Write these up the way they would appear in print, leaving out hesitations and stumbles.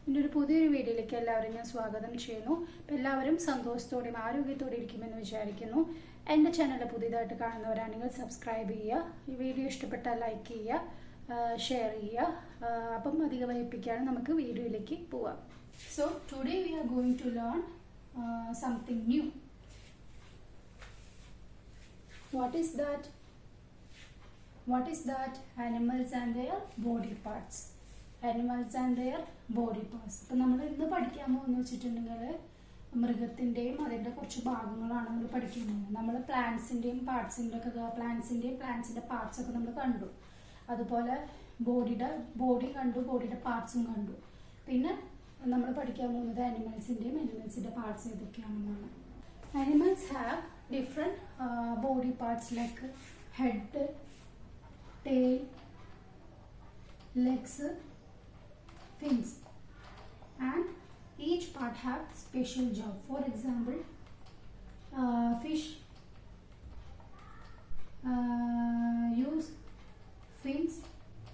എൻ്റെ ഒരു പുതിയൊരു വീഡിയോയിലേക്ക് എല്ലാവരും ഞാൻ സ്വാഗതം ചെയ്യുന്നു. എല്ലാവരും സന്തോഷത്തോടെയും ആരോഗ്യത്തോടെ ഇരിക്കുമെന്ന് വിചാരിക്കുന്നു. എൻ്റെ ചാനൽ പുതിയതായിട്ട് കാണുന്നവരാണെങ്കിൽ സബ്സ്ക്രൈബ് ചെയ്യുക. ഈ വീഡിയോ ഇഷ്ടപ്പെട്ടാൽ ലൈക്ക് ചെയ്യുക, ഷെയർ ചെയ്യുക. അപ്പം അധികം വൈകിപ്പിക്കാതെ നമുക്ക് വീഡിയോയിലേക്ക് പോവാം. So today we are going to learn something new. What is that? What is that? Animals and their body parts. Animals and their body parts. ഇപ്പം നമ്മൾ ഇന്ന് പഠിക്കാൻ പോകുന്ന വെച്ചിട്ടുണ്ടെങ്കിൽ മൃഗത്തിൻ്റെയും അതിൻ്റെ കുറച്ച് ഭാഗങ്ങളാണ് നമ്മൾ പഠിക്കാൻ പോകുന്നത്. നമ്മൾ പ്ലാന്റ്സിൻ്റെയും പ്ലാന്റ്സിൻ്റെ പാർട്സ് ഒക്കെ നമ്മൾ കണ്ടു. അതുപോലെ ബോഡി കണ്ടു, ബോഡിയുടെ പാർട്സും കണ്ടു. പിന്നെ നമ്മൾ പഠിക്കാൻ പോകുന്നത് അനിമൽസിൻ്റെ parts ഏതൊക്കെയാണെന്നാണ്. Animals have different body parts like head, tail, legs, fins, and each part have special job. For example, fish use fins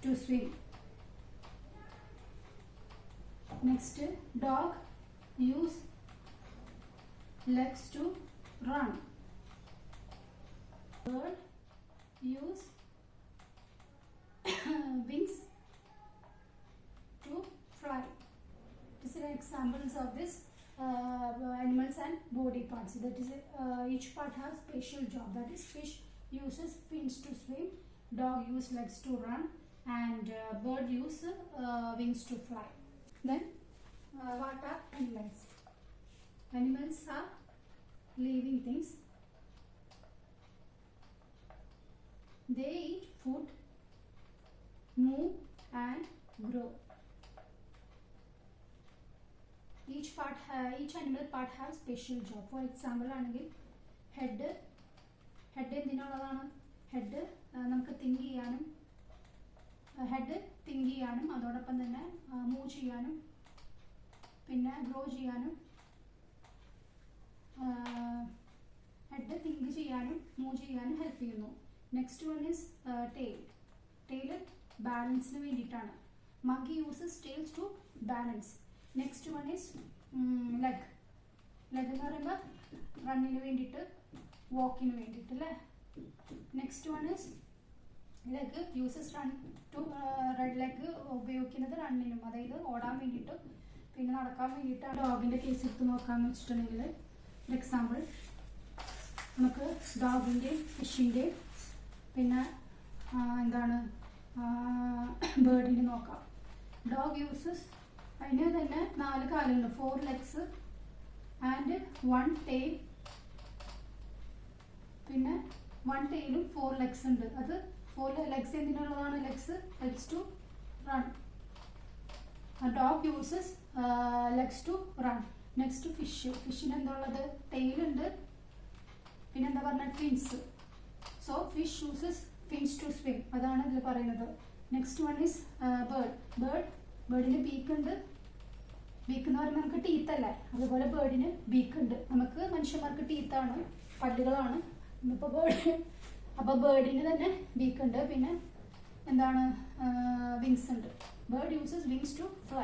to swim. Next, dog use legs to run. Bird use wings to fly. These are examples of this animals and body parts. That is, each part has special job. That is, fish uses fins to swim, dog use legs to run, and bird use wings to fly. Then, what are animals? Animals are living things. They eat food, move and grow. Each animal part has special job. For example, head എന്തിനുള്ളതാണ്? Head നമുക്ക് think ചെയ്യാനും അതോടൊപ്പം തന്നെ move ചെയ്യാനും പിന്നെ grow ചെയ്യാനും head think ചെയ്യാനും move ചെയ്യാനും ഹെൽപ്പ് ചെയ്യുന്നു. നെക്സ്റ്റ് വൺ ഈസ് ടെയിൽ ബാലൻസിന് വേണ്ടിയിട്ടാണ്. Monkey uses tails to balance. Next one is leg എന്ന് പറയുമ്പോൾ റണ്ണിന് വേണ്ടിയിട്ട്, വാക്കിന് വേണ്ടിയിട്ട് അല്ലേ. Next one is leg uses leg ഉപയോഗിക്കുന്നത് റണ്ണിനും, അതായത് ഓടാൻ വേണ്ടിയിട്ടും പിന്നെ നടക്കാൻ വേണ്ടിയിട്ടാണ്. ഡോഗിൻ്റെ കേസ് എടുത്ത് നോക്കാമെന്ന് വെച്ചിട്ടുണ്ടെങ്കിൽ, ഫോർ എക്സാമ്പിൾ നമുക്ക് ഡോഗിൻ്റെയും ഫിഷിൻ്റെയും പിന്നെ ബേർഡിൻ്റെ നോക്കാം. ഡോഗ് യൂസസ് അതിന് തന്നെ 4 കാലുണ്ട്, 4 legs ആൻഡ് 1 tail. പിന്നെ 1 tailഉം 4 legs ഉണ്ട്. അത് 4 legs എന്തിനുള്ളതാണ്? legs to run. Dog uses legs to run. Next ഫിഷിന് എന്തുള്ളത്? ടെയിൽ ഉണ്ട്, പിന്നെ എന്താ പറഞ്ഞാൽ fins. So fish uses fins to swim, അതാണ് ഇതിൽ പറയുന്നത്. നെക്സ്റ്റ് വൺ ഈസ് ബേർഡിന് ബീക്ക് ഉണ്ട്. ബീക്ക് എന്ന് പറയുമ്പോൾ നമുക്ക് ടീത്ത് അല്ലേ, അതുപോലെ ബേർഡിന് ബീക്ക് ഉണ്ട്. നമുക്ക് മനുഷ്യന്മാർക്ക് ടീത്താണ്, പല്ലുകളാണ്. അപ്പോൾ ബേർഡിന് തന്നെ ബീക്ക് ഉണ്ട്, പിന്നെ വിങ്സ് ഉണ്ട്. Bird uses wings to fly.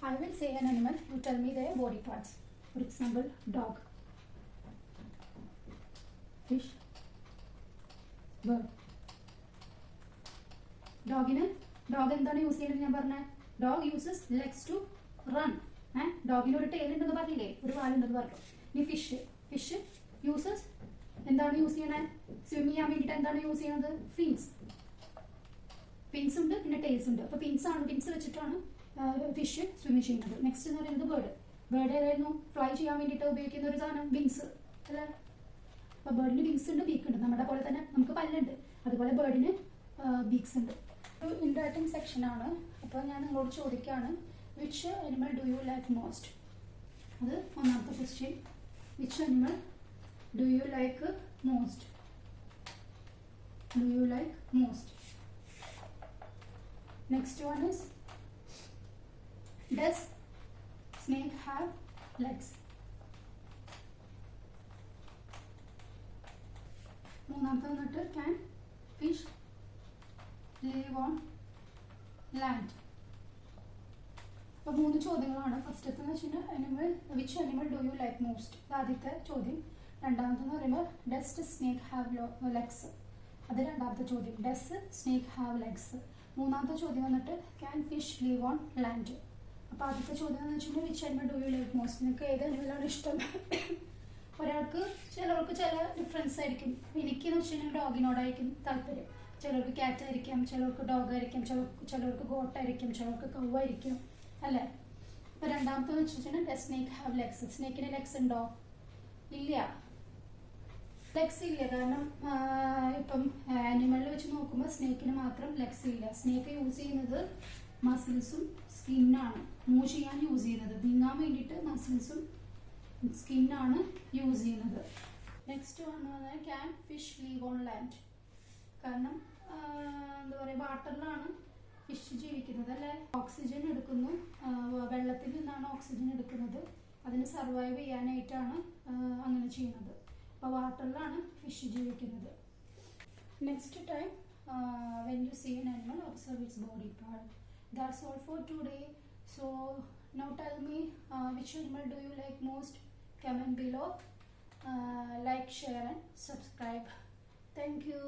I will say an animal, you tell me their body parts. For example, dog, fish, bird. Dog എന്താണ് യൂസ് ചെയ്യുന്നത്? ഞാൻ പറഞ്ഞ dog uses legs to run. ഡോഗിന് ഒരു ടെയിൽ ഉണ്ടെന്ന് പറഞ്ഞില്ലേ, ഒരു വാലുണ്ടെന്ന് പറഞ്ഞു. ഇനി ഫിഷ് യൂസസ് എന്താണ് യൂസ് ചെയ്യണേ? സ്വിം ചെയ്യാൻ വേണ്ടിയിട്ട് എന്താണ് യൂസ് ചെയ്യുന്നത്? ഫിൻസ് ഉണ്ട്, പിന്നെ ടെയിൽസ് ഉണ്ട്. അപ്പോൾ ഫിൻസ് വെച്ചിട്ടാണ് ഫിഷ് സ്വിമ്മ് ചെയ്യുന്നത്. നെക്സ്റ്റ് എന്ന് പറയുന്നത് ബേർഡ് ഏതായിരുന്നു? ഫ്ലൈ ചെയ്യാൻ വേണ്ടിയിട്ട് ഉപയോഗിക്കുന്ന ഒരു സാധനം വിങ്സ് അല്ലേ. അപ്പോൾ ബേർഡിന് വിങ്സ് ഉണ്ട്, ബീക്ക് ഉണ്ട്. നമ്മുടെ പോലെ തന്നെ നമുക്ക് പല്ലുണ്ട്, അതുപോലെ ബേർഡിന് ബീക്സ് ഉണ്ട്. ഒരു ഇൻട്രാക്റ്റിംഗ് സെക്ഷനാണ്. അപ്പോൾ ഞാൻ നിങ്ങളോട് ചോദിക്കുകയാണ്, which animal do you like most? അത് ഒന്നാമത്തെ question. Which animal do you like most? Next one is, does snake have legs? മൂന്നാമത്തെ വന്നിട്ട്, can fish live on land? അപ്പോൾ 3 ചോദ്യങ്ങളാണ്. ഫസ്റ്റത്തെ എന്ന് വെച്ചിട്ടുണ്ടെങ്കിൽ which animal do you like most, ആദ്യത്തെ ചോദ്യം. രണ്ടാമത്തെന്ന് പറയുമ്പോൾ ഡസ്റ്റ് സ്നേക്ക് ഹാവ് ലെഗ്സ്, അത് രണ്ടാമത്തെ ചോദ്യം. Does snake have legs. മൂന്നാമത്തെ ചോദ്യം വന്നിട്ട് can fish leave on land. അപ്പോൾ ആദ്യത്തെ ചോദ്യം എന്ന് വെച്ചിട്ടുണ്ടെങ്കിൽ which animal do you like most, നിങ്ങൾക്ക് ഏത് അനിമലാണ് ഇഷ്ടം? ഒരാൾക്ക് ചിലർക്ക് ചില ഡിഫറൻസ് ആയിരിക്കും. എനിക്കെന്ന് വെച്ചിട്ടുണ്ടെങ്കിൽ ഡോഗിനോടായിരിക്കും താല്പര്യം. ചിലർക്ക് ക്യാറ്റ് ആയിരിക്കാം, ചിലർക്ക് ഡോഗ് ആയിരിക്കും, ചിലർക്ക് ഗോട്ടായിരിക്കും, ചിലർക്ക് കൗവായിരിക്കും, അല്ലേ? അപ്പോൾ രണ്ടാമത്തെ വെച്ചിട്ടുണ്ടെങ്കിൽ ഡസ് സ്നേക്ക് ഹാവ് ലെഗ്സ്. സ്നേക്കിന് ലെഗ്സ് ഉണ്ടോ? ഇല്ല, ലെഗ്സ് ഇല്ല. കാരണം ഇപ്പം ആനിമലിൽ വെച്ച് നോക്കുമ്പോൾ സ്നേക്കിന് മാത്രം ലെഗ്സ് ഇല്ല. സ്നേക്ക് യൂസ് ചെയ്യുന്നത് മസിൽസും സ്കിന്നാണ്. മൂവ് ചെയ്യാൻ യൂസ് ചെയ്യുന്നത്, നീങ്ങാൻ വേണ്ടിയിട്ട് മസിൽസും സ്കിന്നാണ് യൂസ് ചെയ്യുന്നത്. നെക്സ്റ്റ് വന്നത് can fish leave on land. കാരണം എന്താ പറയുക, വാട്ടറിലാണ് ഫിഷ് ജീവിക്കുന്നത്, അല്ലേ? ഓക്സിജൻ എടുക്കുന്നു, വെള്ളത്തിൽ നിന്നാണ് ഓക്സിജൻ എടുക്കുന്നത്. അതിന് സർവൈവ് ചെയ്യാനായിട്ടാണ് അങ്ങനെ ചെയ്യുന്നത്. അപ്പോൾ വാട്ടറിലാണ് ഫിഷ് ജീവിക്കുന്നത്. Next time when you see an animal, observe its body part. That's all for today. So now tell me which animal do you like most? Comment below, like, share and subscribe. Thank you.